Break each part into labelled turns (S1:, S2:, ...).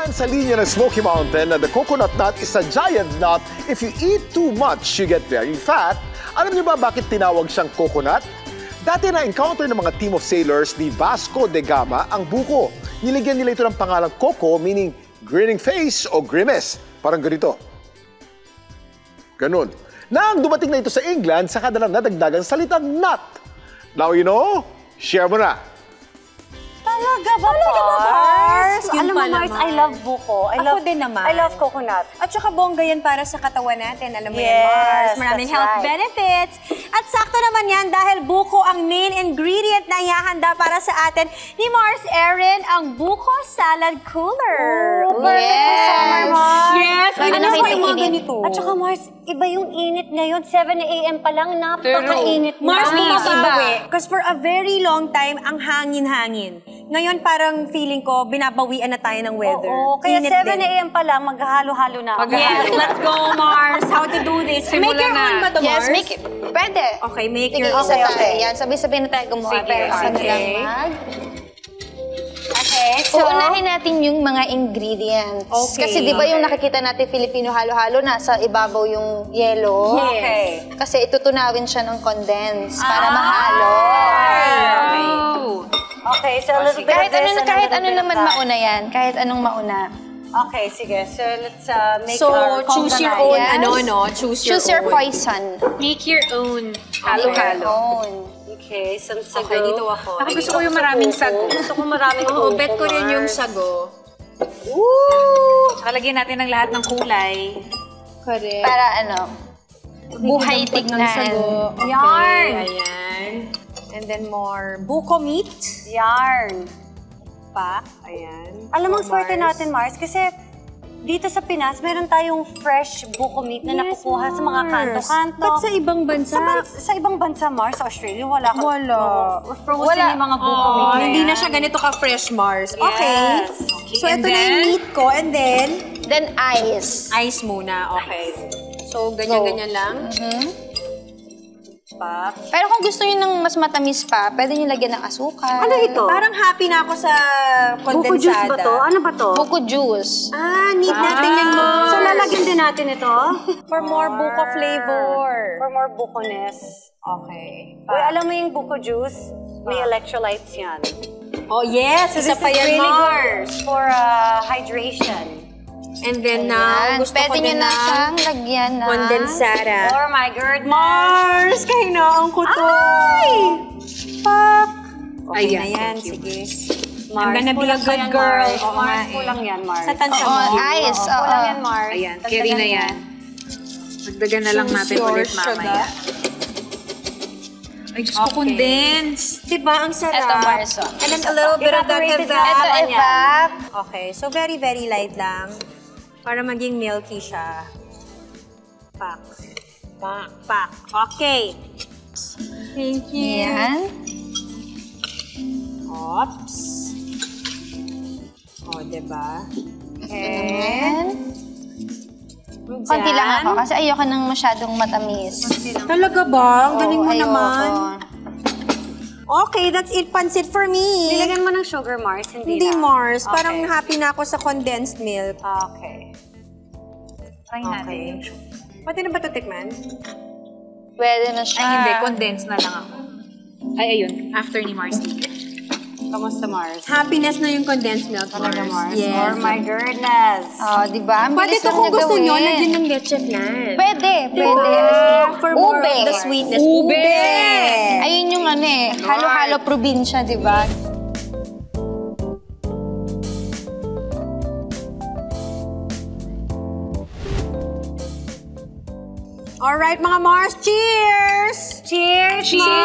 S1: Yan sa linya ng Smoky Mountain na the coconut nut is a giant nut. If you eat too much, you get very fat. Alam niyo ba bakit tinawag siyang coconut? Dati na-encounter ng mga team of sailors ni Vasco da Gama ang buko. Niligyan nila ito ng pangalang Coco, meaning grinning face o grimace. Parang ganito. Ganun. Nang dumating na ito sa England, saka na lang nadagdagan salitang nut. Now you know, share mo na.
S2: Talaga ba, Mars? Alam mo, Mars, I love buko.
S3: Ako din naman.
S2: I love coconut.
S3: At saka bongga yan para sa katawan natin. Alam mo yan, Mars. Maraming health benefits. At sakto naman yan dahil buko ang main ingredient na ihahanda para sa atin ni Mars Erin, ang buko salad cooler.
S2: Oh, perfect for summer, Mars.
S3: Yes!
S2: Ano
S3: ko
S2: ba
S3: yung mga ganito?
S2: At saka, Mars, iba yung init ngayon. 7 a.m. pa lang, napaka-init na.
S3: Mars,
S2: Iba.
S3: bumabawi. Because for a very long time, ang hangin-hangin. Ngayon, parang feeling ko, binabawian na tayo ng weather.
S2: Oo, kaya
S3: Init
S2: 7
S3: din.
S2: a.m. pa lang, maghahalo-halo na.
S3: Yes, let's go, Mars. How to do this? Make your own ba to, Mars?
S4: Yes, make it. Pwede.
S3: Okay, make
S4: Sige,
S3: your own.
S4: isa tayo. Yan, sabi-sabi na tayo gumawa.
S3: Sige,
S4: Pero ano
S3: sige.
S4: lang, mag...
S2: Okay, so...
S4: Uunahin natin yung mga ingredients.
S3: Okay.
S4: Kasi di ba yung nakikita natin Filipino halo-halo, nasa ibabaw yung yelo?
S3: Yes.
S2: Okay.
S4: Kasi itutunawin siya ng condense para mahalo.
S3: Okay.
S2: Okay, so a little bit
S4: Kahit
S2: of this and a
S4: kahit
S2: little
S4: ano
S2: bit of
S4: naman
S2: that.
S4: mauna yan. Kahit anong mauna.
S2: Okay, sige. So let's make
S3: So,
S2: our
S3: choose your
S2: coconut.
S3: own,
S4: Yes.
S3: Choose your own.
S4: poison.
S5: Make your own
S4: Halo-halo.
S2: Okay, some sago.
S3: Okay, dito ako.
S5: Ako gusto ko yung maraming sago.
S2: Gusto ko maraming
S3: Oo,
S2: buko,
S3: bet ko rin yung
S2: Mars.
S3: sago.
S5: Tsaka lagyan natin ng lahat ng kulay.
S3: Correct.
S4: Para ano, buhay tignan.
S3: Okay,
S2: Yarn.
S3: ayan. And then more buko meat.
S2: Yarn.
S3: Pa, ayan.
S2: Alam mo, ang
S3: For
S2: swerte natin, Mars, kasi dito sa Pinas, meron tayong fresh buko meat na
S3: Yes,
S2: nakukuha sa mga
S3: Mars.
S2: kanto-kanto.
S3: Ba't sa ibang bansa?
S2: Sa ibang bansa, Mars, sa Australia, wala ka.
S3: Wala.
S2: No, frozen yung mga buko meat na
S3: Hindi
S2: yan.
S3: na siya ganito ka-fresh, Mars. Okay.
S2: Yes.
S3: So,
S5: and
S3: ito na yung
S5: then?
S3: meat ko. And then,
S4: Then ice.
S3: ice muna. Okay. So, ganyan-ganyan lang. Pop.
S4: Pero kung gusto niyo ng mas matamis pa, pwede niyo lagyan ng asukal.
S2: Ano ito?
S3: Parang happy na ako sa
S2: Buko juice
S3: kondensada.
S2: ba to? Ano ba to?
S4: Buko juice.
S3: Ah, need natin yung more.
S2: So, lalagyan din natin ito?
S3: For more buko flavor.
S2: For more bukoness.
S3: Okay.
S2: Uy, alam mo yung buko juice? May electrolytes yan.
S3: Oh, yes.
S2: So
S3: Isa
S2: this
S3: pa
S2: is
S3: yan,
S2: really
S3: Mars.
S2: good for hydration.
S3: And then now,
S4: Ayan.
S3: gusto
S4: Pwede
S3: ko
S4: niyo
S3: din
S4: na
S3: na
S4: siyang lagyan ng
S3: kondensada.
S2: Oh my goodness!
S3: Mars! Kahinaan ko to! Ay! Fuck! Okay
S5: Ayan,
S3: na yan.
S5: thank you.
S3: Sige.
S2: Mars,
S3: I'm gonna be a
S2: kulang
S3: good
S2: yan,
S3: girl.
S2: Mars.
S3: Oo
S2: Mars,
S3: nga eh.
S2: kulang yan, Mars.
S3: Sa tansya
S4: Oo,
S3: mo.
S4: ice. Oo.
S2: Kulang yan, Mars.
S5: Ayan,
S2: Dagdagan
S5: carry na
S2: mo.
S5: yan. Dagdagan na lang
S3: Choose
S5: natin
S3: your
S5: ulit mamaya.
S3: sugar.
S5: Ay, Diyos ko, condense.
S3: Diba? Ang sarap.
S4: Ito, Mars.
S3: And then a little bit of that
S2: Evaporated
S3: evap.
S4: Ito,
S2: Yan.
S4: evap.
S3: Okay. So, very, very light lang. Para maging milky siya. Pak. Pak. Pak. Okay. Thank you.
S4: Yan.
S3: Oops. O, diba?
S4: And konti lang ako kasi ayoko nang masyadong matamis.
S3: Talaga ba? Ang galing mo
S4: Oo,
S3: naman.
S4: ayoko.
S3: Okay, that's it. Pansit for me.
S2: Nilagyan mo ng sugar, Mars?
S3: Hindi,
S2: na.
S3: Mars.
S2: Okay.
S3: Parang happy na ako sa condensed milk.
S2: Okay.
S4: Try natin.
S3: Okay. Pwede na ba ito tikman?
S4: Pwede na siya.
S5: Ay, hindi. Condense na lang ako. Ay, ayun. After ni Marcy.
S2: Kamusta, Mars?
S3: Happiness na yung condensed milk,
S2: Talaga, Mars?
S3: Yes.
S2: Oh my goodness!
S4: Oh, di ba? Ang
S3: Pwede
S4: bilis
S3: ito
S4: lang
S3: kung
S4: niya
S3: gusto nyo,
S4: gawin.
S3: lagyan ng leche flan.
S4: Pwede, pwede.
S3: For more
S4: Ube.
S3: of the sweetness.
S4: Ube! Ayun yung ano eh, halo-halo probinsya, di ba?
S3: Alright, mga Mars, cheers!
S2: Cheers,
S3: Cheers!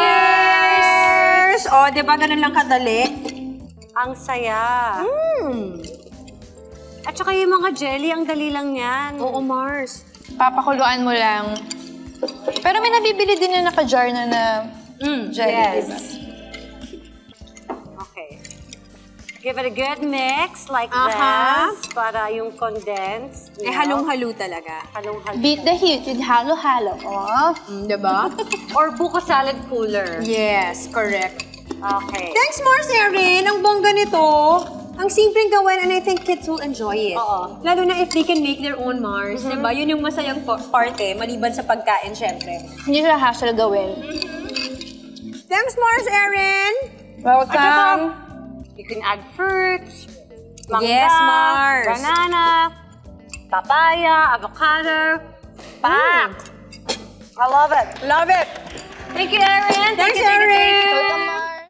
S3: O, di ba ganun lang kadali?
S2: Ang saya. At saka yung mga jelly, ang dali lang yan.
S3: Oo, Mars.
S4: Papakuluan mo lang. Pero may nabibili din yung naka-jar na jelly,
S2: Yes.
S4: di ba?
S2: Okay. Give it a good mix like
S3: Aha.
S2: this para yung condensed.
S3: Eh, halong-halo talaga.
S2: Halong-halo.
S4: Beat the heat with halo-halo. Oh.
S3: Di ba?
S2: Or buko salad cooler.
S3: Yes, correct.
S2: Okay.
S3: Thanks, Mars Erin. Ang bongga nito. Ang simpleng gawin and I think kids will enjoy it.
S2: Oo.
S3: Lalo na if they can make their own Mars, di ba? Yun yung masayang parte, maliban sa pagkain, syempre.
S4: Hindi siya hassle gawin.
S3: Thanks, Mars, Erin!
S4: Welcome!
S2: You can add fruits, mangga,
S3: Yes, Mars.
S2: banana, papaya, avocado. Packed! I love it.
S3: Love it!
S2: Thank you, Erin.
S3: Thanks,
S2: Thank you,
S3: Erin.
S2: Welcome,